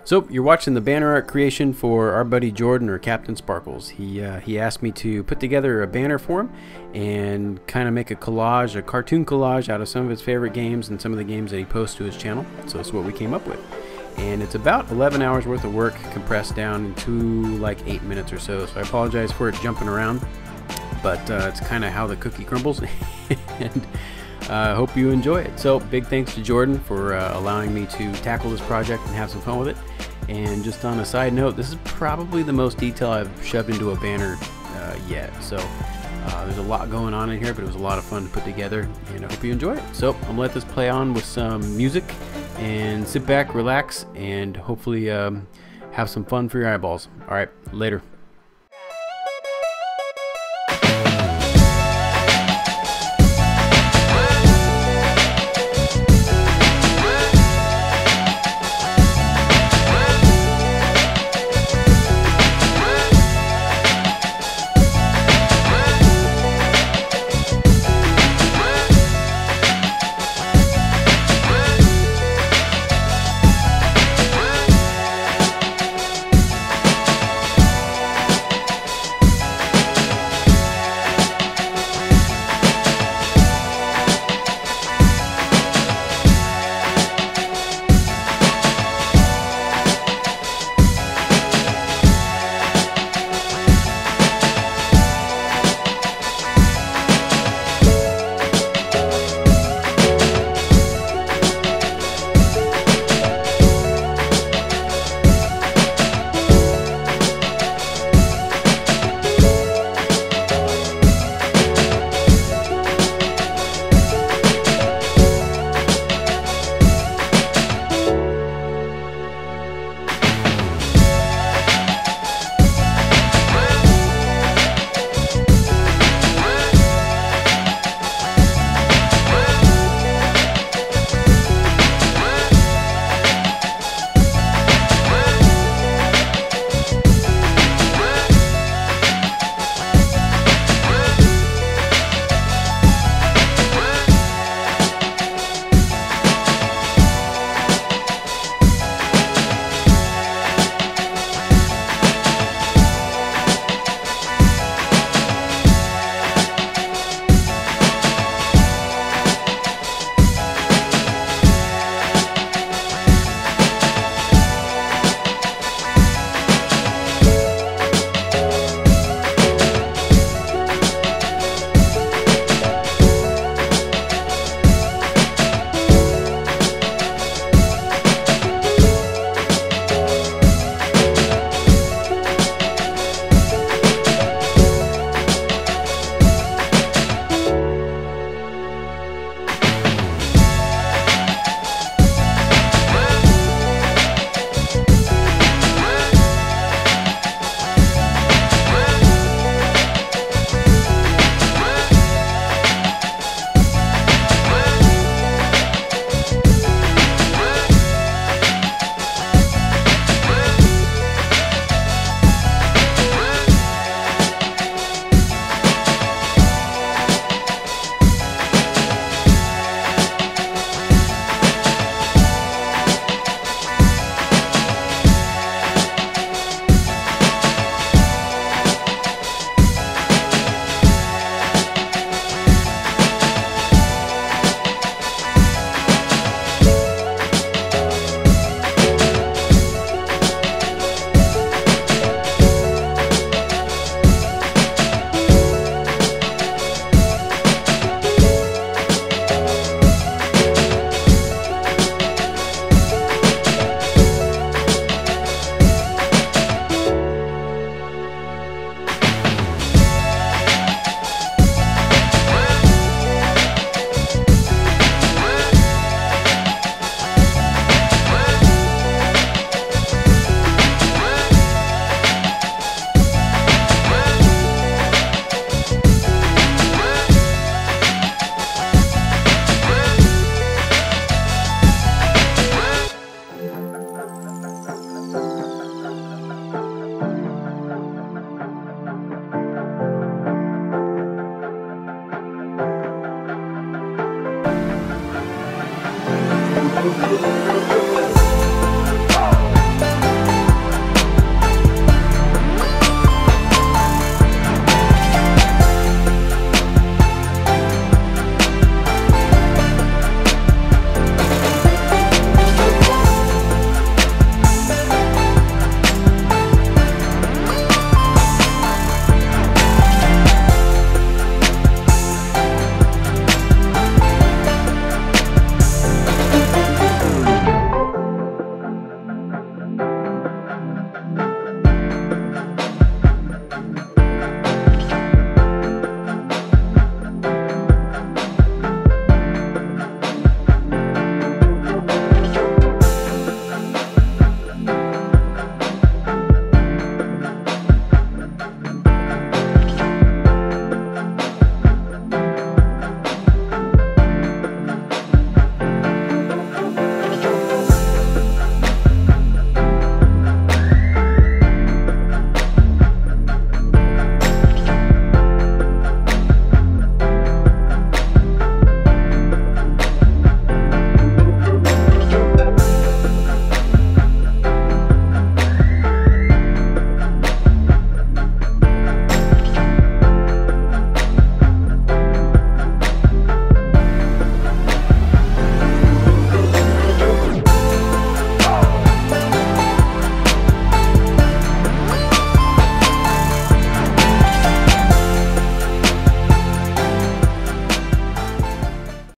So you're watching the banner art creation for our buddy Jordan, or Captain Sparkles. He asked me to put together a banner for him and kind of make a collage, a cartoon collage out of some of his favorite games and some of the games that he posts to his channel. So that's what we came up with. And it's about 11 hours worth of work compressed down into like 8 minutes or so. So I apologize for it jumping around, but it's kind of how the cookie crumbles. And I hope you enjoy it. So big thanks to Jordan for allowing me to tackle this project and have some fun with it. And just on a side note, this is probably the most detail I've shoved into a banner yet. So there's a lot going on in here, but it was a lot of fun to put together, and I hope you enjoy it. So I'm gonna let this play on with some music and sit back, relax, and hopefully have some fun for your eyeballs. All right, later.